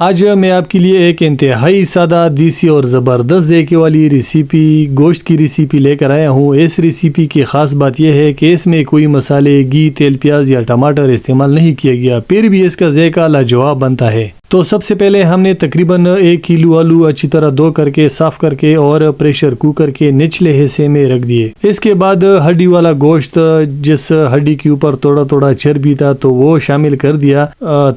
آج میں آپ کے لیے ایک انتہائی سادہ دیسی اور زبردست ذائقے والی ریسیپی گوشت کی ریسیپی لے کر آیا ہوں۔ اس ریسیپی کی خاص بات یہ ہے کہ اس میں کوئی مسالے، گھی، تیل، پیاز یا ٹماٹر استعمال نہیں کیا گیا، پھر بھی اس کا ذائقہ لاجواب بنتا ہے۔ تو سب سے پہلے ہم نے تقریباً 1 کلو آلو اچھی طرح دھو کر کے صاف کر کے اور پریشر کوکر کے نچلے حصے میں رکھ دیے۔ اس کے بعد ہڈی والا گوشت، جس ہڈی کے اوپر تھوڑا تھوڑا چربی تھا، تو وہ شامل کر دیا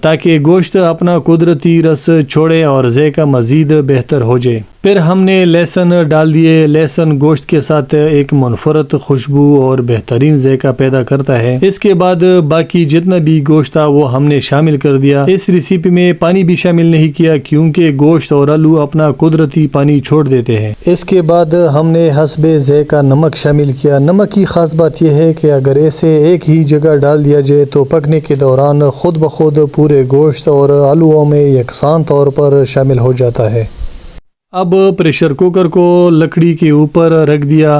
تاکہ گوشت اپنا قدرتی رس چھوڑے اور ذائقہ مزید بہتر ہو جائے۔ پھر ہم نے لہسن ڈال دیے۔ لہسن گوشت کے ساتھ ایک منفرد خوشبو اور بہترین ذائقہ پیدا کرتا ہے۔ اس کے بعد باقی جتنا بھی گوشت تھا وہ ہم نے شامل کر دیا۔ اس ریسیپی میں پانی بھی شامل نہیں کیا کیونکہ گوشت اور آلو اپنا قدرتی پانی چھوڑ دیتے ہیں۔ اس کے بعد ہم نے حسب ذائقہ نمک شامل کیا۔ نمک کی خاص بات یہ ہے کہ اگر اسے ایک ہی جگہ ڈال دیا جائے تو پکنے کے دوران خود بخود پورے گوشت اور آلوؤں میں یکساں طور پر شامل ہو جاتا ہے۔ اب پریشر کوکر کو لکڑی کے اوپر رکھ دیا۔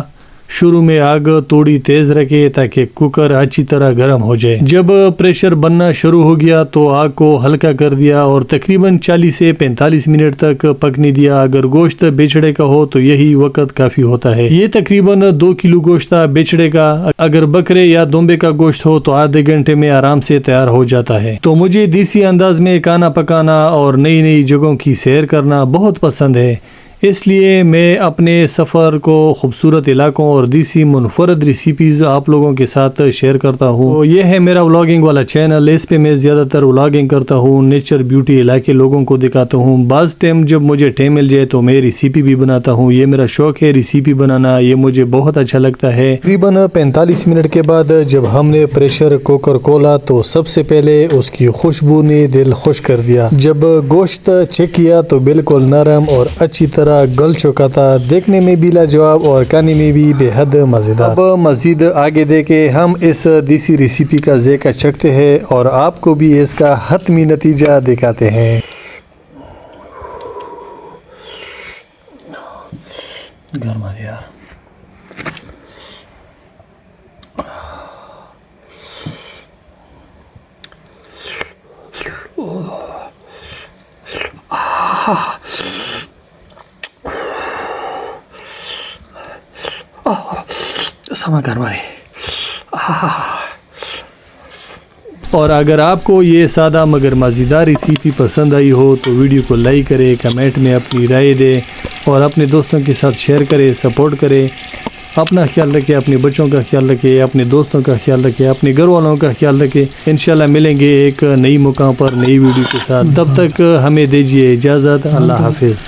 شروع میں آگ تھوڑی تیز رکھے تاکہ کوکر اچھی طرح گرم ہو جائے۔ جب پریشر بننا شروع ہو گیا تو آگ کو ہلکا کر دیا اور تقریباً 40 سے 45 منٹ تک پکنے دیا۔ اگر گوشت بیچڑے کا ہو تو یہی وقت کافی ہوتا ہے۔ یہ تقریباً 2 کلو گوشت تھا بیچڑے کا۔ اگر بکرے یا دومبے کا گوشت ہو تو آدھے گھنٹے میں آرام سے تیار ہو جاتا ہے۔ تو مجھے دیسی انداز میں کھانا پکانا اور نئی نئی جگہوں کی سیر کرنا بہت پسند ہے، اس لیے میں اپنے سفر کو خوبصورت علاقوں اور دیسی منفرد ریسیپیز آپ لوگوں کے ساتھ شیئر کرتا ہوں۔ تو یہ ہے میرا ولاگنگ والا چینل۔ اس پہ میں زیادہ تر ولاگنگ کرتا ہوں، نیچر، بیوٹی، علاقے لوگوں کو دکھاتا ہوں۔ بعض ٹائم جب مجھے ٹائم مل جائے تو میں ریسیپی بھی بناتا ہوں۔ یہ میرا شوق ہے ریسیپی بنانا، یہ مجھے بہت اچھا لگتا ہے۔ تقریباً 45 منٹ کے بعد جب ہم نے پریشر کوکر کھولا تو سب سے پہلے اس کی خوشبو نے دل خوش کر دیا۔ جب گوشت چیک کیا تو بالکل نرم اور اچھی طرح گل چکا تھا، دیکھنے میں بھی لاجواب اور کھانے میں بھی بے حد مزیدار۔ اب مزید آگے دے کے ہم اس دیسی ریسیپی کا ذائقہ چکھتے ہیں اور آپ کو بھی اس کا حتمی نتیجہ دکھاتے ہیں۔ گرم ہے یار۔ سما گرم ہے۔ اور اگر آپ کو یہ سادہ مگر مزیدار ریسیپی پسند آئی ہو تو ویڈیو کو لائک کرے، کمنٹ میں اپنی رائے دے اور اپنے دوستوں کے ساتھ شیئر کرے، سپورٹ کرے۔ اپنا خیال رکھے، اپنے بچوں کا خیال رکھے، اپنے دوستوں کا خیال رکھے، اپنے گھر والوں کا خیال رکھے۔ انشاءاللہ ملیں گے ایک نئی مقام پر نئی ویڈیو کے ساتھ۔ تب تک ہمیں دیجیے اجازت۔ اللہ حافظ۔